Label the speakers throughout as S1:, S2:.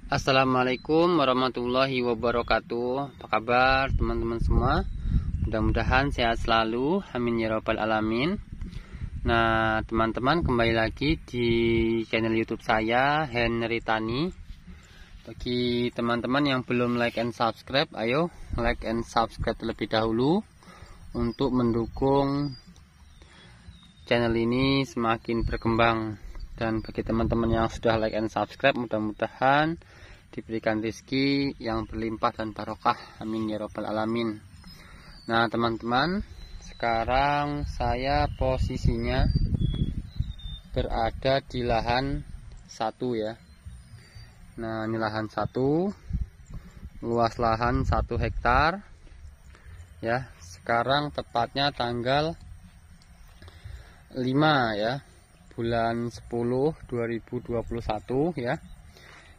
S1: Assalamualaikum warahmatullahi wabarakatuh. Apa kabar teman-teman semua? Mudah-mudahan sehat selalu, amin ya rabbal alamin. Nah teman-teman, kembali lagi di channel YouTube saya, Henry Tani. Bagi teman-teman yang belum like and subscribe, ayo like and subscribe terlebih dahulu untuk mendukung channel ini semakin berkembang. Dan bagi teman-teman yang sudah like and subscribe, mudah-mudahan diberikan rezeki yang berlimpah dan barokah, amin ya rabbal alamin. Nah teman-teman, sekarang saya posisinya berada di lahan 1 ya. Nah ini lahan 1, luas lahan 1 hektar ya. Sekarang tepatnya tanggal 5 ya, bulan 10 2021 ya.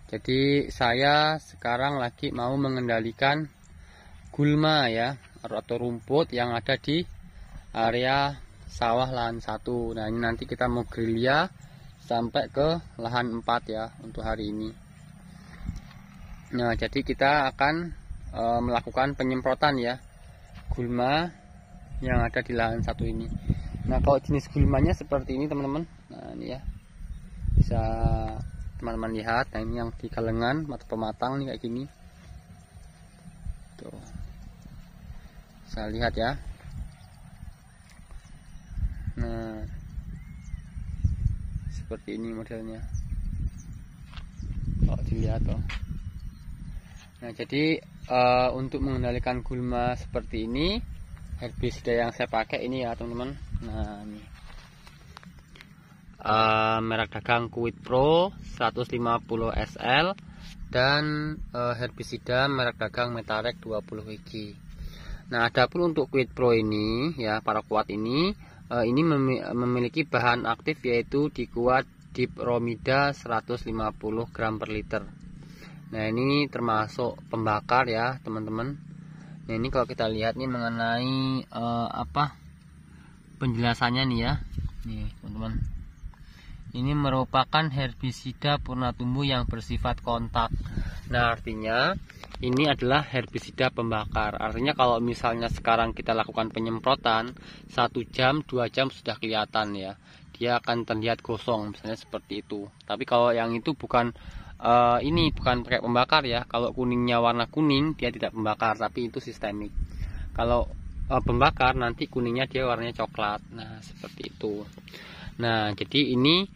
S1: Jadi saya sekarang lagi mau mengendalikan gulma ya, atau rumput yang ada di area sawah lahan 1. Nah ini nanti kita mau gerilya sampai ke lahan 4 ya untuk hari ini. Nah jadi kita akan melakukan penyemprotan ya gulma yang ada di lahan 1 ini. Nah kalau jenis gulmanya seperti ini teman-teman. Nah ini ya, bisa teman-teman lihat. Nah ini yang di galengan atau pematang nih kayak gini. Tuh, saya lihat ya. Nah seperti ini modelnya kalau dilihat tuh. Nah jadi untuk mengendalikan gulma seperti ini, herbisida yang saya pakai ini ya teman-teman. Nah ini merek dagang Quidpro 150 SL dan herbisida merek dagang Metarek 20 WG. Nah adapun untuk Quidpro ini ya, paraquat ini memiliki bahan aktif yaitu dikuat dipromida 150 gram per liter. Nah ini termasuk pembakar ya teman-teman. Nah ini kalau kita lihat nih mengenai penjelasannya nih ya, nih teman-teman, ini merupakan herbisida purna tumbuh yang bersifat kontak. Nah artinya ini adalah herbisida pembakar. Artinya kalau misalnya sekarang kita lakukan penyemprotan 1 jam 2 jam sudah kelihatan ya, dia akan terlihat gosong misalnya seperti itu. Tapi kalau yang itu bukan ini bukan pakai pembakar ya. Kalau kuningnya warna kuning dia tidak pembakar, tapi itu sistemik. Kalau pembakar nanti kuningnya dia warnanya coklat. Nah seperti itu. Nah jadi ini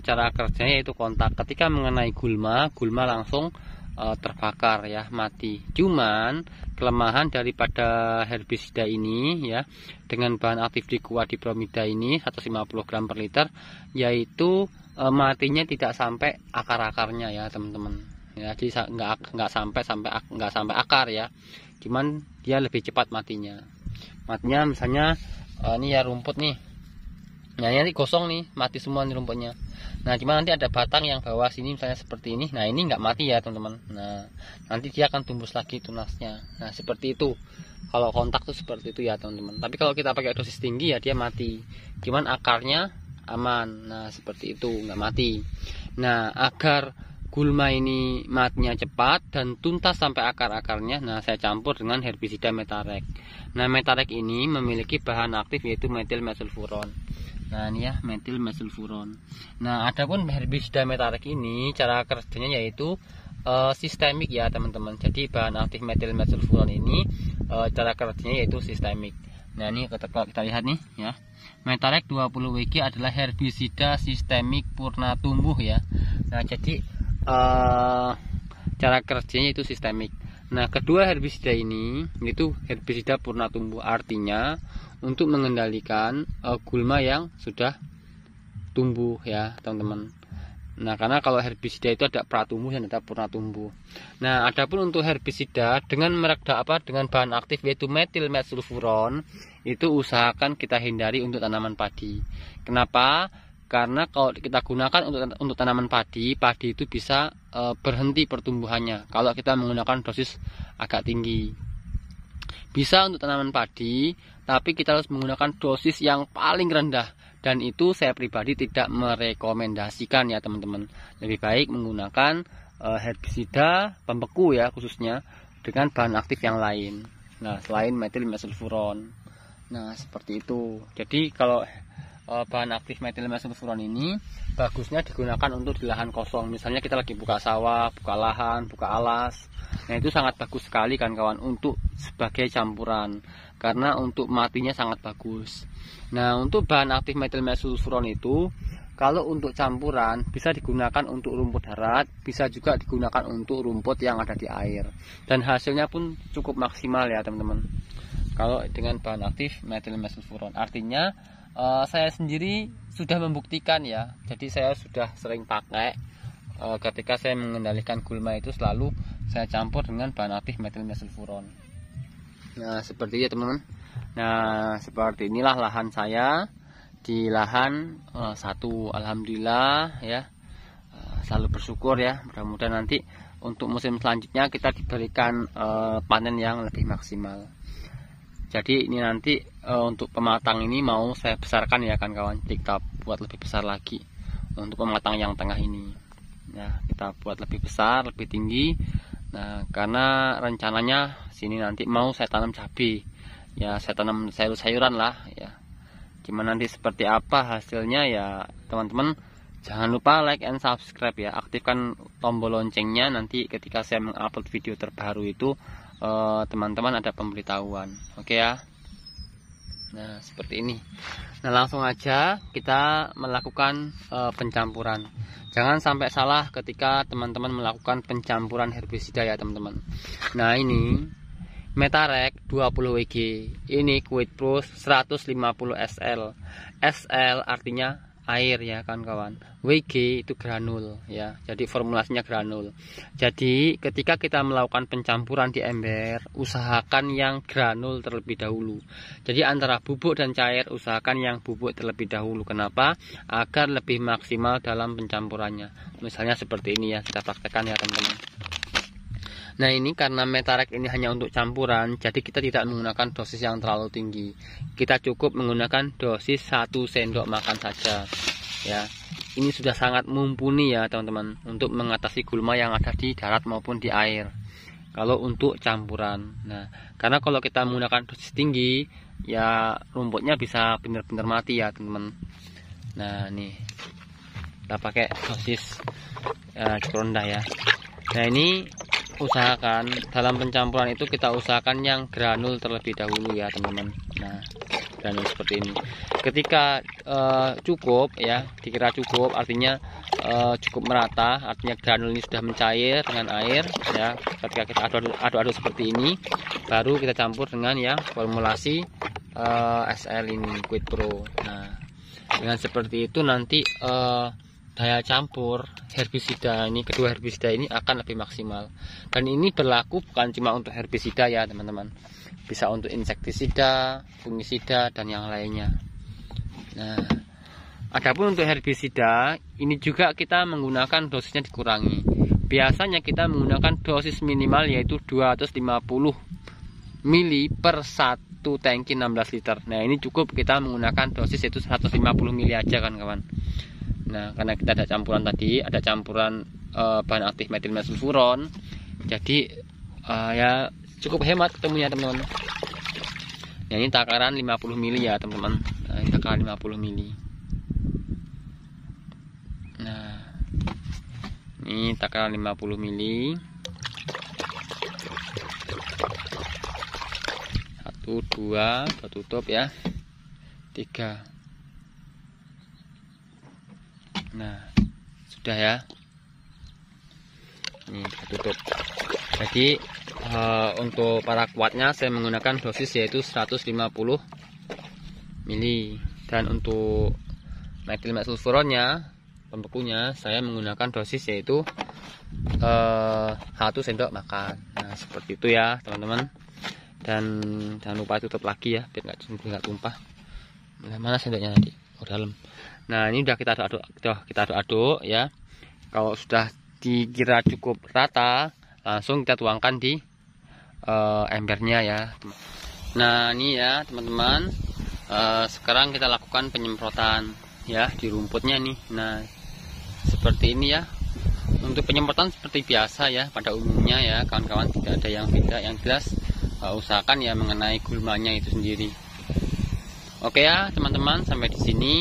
S1: cara kerjanya yaitu kontak. Ketika mengenai gulma langsung terbakar ya, mati. Cuman kelemahan daripada herbisida ini ya, dengan bahan aktif dikuat dipromida ini 150 gram per liter, yaitu matinya tidak sampai akar-akarnya ya teman-teman ya. Jadi nggak sampai akar ya, cuman dia lebih cepat matinya misalnya ini ya rumput nih, nah ini nanti gosong nih, mati semua nih rumputnya. Nah cuman nanti ada batang yang bawah sini misalnya seperti ini, nah ini nggak mati ya teman-teman. Nah nanti dia akan tumbuh lagi tunasnya. Nah seperti itu kalau kontak tuh seperti itu ya teman-teman. Tapi kalau kita pakai dosis tinggi ya dia mati, cuman akarnya aman. Nah seperti itu, nggak mati. Nah agar gulma ini matinya cepat dan tuntas sampai akar-akarnya, nah saya campur dengan herbisida Metarek. Nah Metarek ini memiliki bahan aktif yaitu metil mesulfuron. Nah ini ya, metil mesulfuron. Nah adapun herbisida Metarek ini cara kerjanya yaitu sistemik ya teman-teman. Jadi bahan aktif metil mesulfuron ini cara kerjanya yaitu sistemik. Nah ini kalau kita lihat nih ya, Metarek 20 WG adalah herbisida sistemik purna tumbuh ya. Nah jadi cara kerjanya itu sistemik. Nah kedua herbisida ini itu herbisida purna tumbuh, artinya untuk mengendalikan gulma yang sudah tumbuh ya teman-teman. Nah karena kalau herbisida itu ada pratumbuh dan ada purna tumbuh. Nah adapun untuk herbisida dengan merek dengan bahan aktif yaitu metil mesulfuron, itu usahakan kita hindari untuk tanaman padi. Kenapa? Karena kalau kita gunakan untuk tanaman padi itu bisa berhenti pertumbuhannya kalau kita menggunakan dosis agak tinggi. Bisa untuk tanaman padi, tapi kita harus menggunakan dosis yang paling rendah. Dan itu saya pribadi tidak merekomendasikan ya teman-teman. Lebih baik menggunakan herbisida pembeku ya, khususnya dengan bahan aktif yang lain. Nah, selain metilmesulfuron. Nah, seperti itu. Jadi kalau bahan aktif metilmesulfuron ini bagusnya digunakan untuk di lahan kosong. Misalnya kita lagi buka sawah, buka lahan, buka alas. Nah, itu sangat bagus sekali kan kawan, untuk sebagai campuran, karena untuk matinya sangat bagus. Nah, untuk bahan aktif metilmesulfuron itu kalau untuk campuran bisa digunakan untuk rumput darat, bisa juga digunakan untuk rumput yang ada di air, dan hasilnya pun cukup maksimal ya teman-teman. Kalau dengan bahan aktif metilmesulfuron, artinya saya sendiri sudah membuktikan ya. Jadi saya sudah sering pakai ketika saya mengendalikan gulma itu, selalu saya campur dengan bahan aktif metilmesulfuron. Nah, seperti itu teman-teman. Nah, seperti inilah lahan saya di lahan 1. Alhamdulillah ya, selalu bersyukur ya. Mudah-mudahan nanti untuk musim selanjutnya kita diberikan panen yang lebih maksimal. Jadi ini nanti untuk pematang ini mau saya besarkan ya kan kawan, kita buat lebih besar lagi untuk pematang yang tengah ini. Nah, kita buat lebih besar, lebih tinggi. Nah, karena rencananya sini nanti mau saya tanam cabai ya, saya tanam sayur-sayuran lah ya. Gimana nanti seperti apa hasilnya ya teman-teman, jangan lupa like and subscribe ya, aktifkan tombol loncengnya, nanti ketika saya mengupload video terbaru itu teman-teman ada pemberitahuan. Oke ya. Nah, seperti ini. Nah, langsung aja kita melakukan pencampuran. Jangan sampai salah ketika teman-teman melakukan pencampuran herbisida ya teman-teman. Nah, ini Metarek 20 WG, ini Quidpro 150 SL. SL artinya air ya kan kawan, WG itu granul ya, jadi formulasinya granul. Jadi ketika kita melakukan pencampuran di ember, usahakan yang granul terlebih dahulu. Jadi antara bubuk dan cair, usahakan yang bubuk terlebih dahulu. Kenapa? Agar lebih maksimal dalam pencampurannya. Misalnya seperti ini ya, kita praktekkan ya teman-teman. Nah, ini karena Metarek ini hanya untuk campuran, jadi kita tidak menggunakan dosis yang terlalu tinggi. Kita cukup menggunakan dosis 1 sendok makan saja ya. Ini sudah sangat mumpuni ya teman-teman, untuk mengatasi gulma yang ada di darat maupun di air kalau untuk campuran. Nah, karena kalau kita menggunakan dosis tinggi ya, rumputnya bisa benar-benar mati ya teman-teman. Nah, nih kita pakai dosis cukup rendah ya. Nah, ini usahakan dalam pencampuran itu kita usahakan yang granul terlebih dahulu ya teman-teman. Nah, granul seperti ini. Ketika cukup ya, dikira cukup artinya cukup merata, artinya granul ini sudah mencair dengan air ya. Ketika kita aduk-aduk seperti ini, baru kita campur dengan yang formulasi SL ini, Quidpro. Nah, dengan seperti itu nanti daya campur herbisida ini, kedua herbisida ini akan lebih maksimal. Dan ini berlaku bukan cuma untuk herbisida ya teman-teman, bisa untuk insektisida, fungisida, dan yang lainnya. Nah, adapun untuk herbisida ini juga kita menggunakan dosisnya dikurangi. Biasanya kita menggunakan dosis minimal yaitu 250 mili per 1 tangki 16 liter. Nah, ini cukup kita menggunakan dosis yaitu 150 mili aja kan kawan. Nah, karena kita ada campuran tadi, ada campuran bahan aktif metilmesulfuron, jadi ya cukup hemat ketemunya teman-teman. Nah, ini takaran 50 mili ya teman-teman. Nah, ini takaran 50 mili. Nah, ini takaran 50 mili. 1, 2, kita tutup ya. 3. Nah, sudah ya. Ini kita tutup. Jadi untuk para kuatnya saya menggunakan dosis yaitu 150 mili, dan untuk metilmesulfuronnya, pembekunya, saya menggunakan dosis yaitu 1 sendok makan. Nah, seperti itu ya teman-teman. Dan jangan lupa tutup lagi ya, biar nggak tumpah. Mana sendoknya tadi? Oh, dalam. Nah, ini udah kita aduk-aduk ya. Kalau sudah dikira cukup rata, langsung kita tuangkan di embernya ya. Nah, ini ya teman-teman, sekarang kita lakukan penyemprotan ya di rumputnya nih. Nah, seperti ini ya. Untuk penyemprotan seperti biasa ya pada umumnya ya kawan-kawan, tidak ada yang beda. Yang jelas usahakan ya mengenai gulmanya itu sendiri. Oke ya teman-teman, sampai di sini.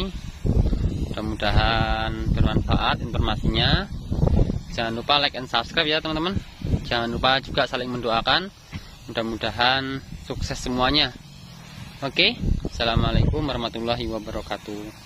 S1: Mudah-mudahan bermanfaat informasinya. Jangan lupa like and subscribe ya teman-teman. Jangan lupa juga saling mendoakan. Mudah-mudahan sukses semuanya. Oke, assalamualaikum warahmatullahi wabarakatuh.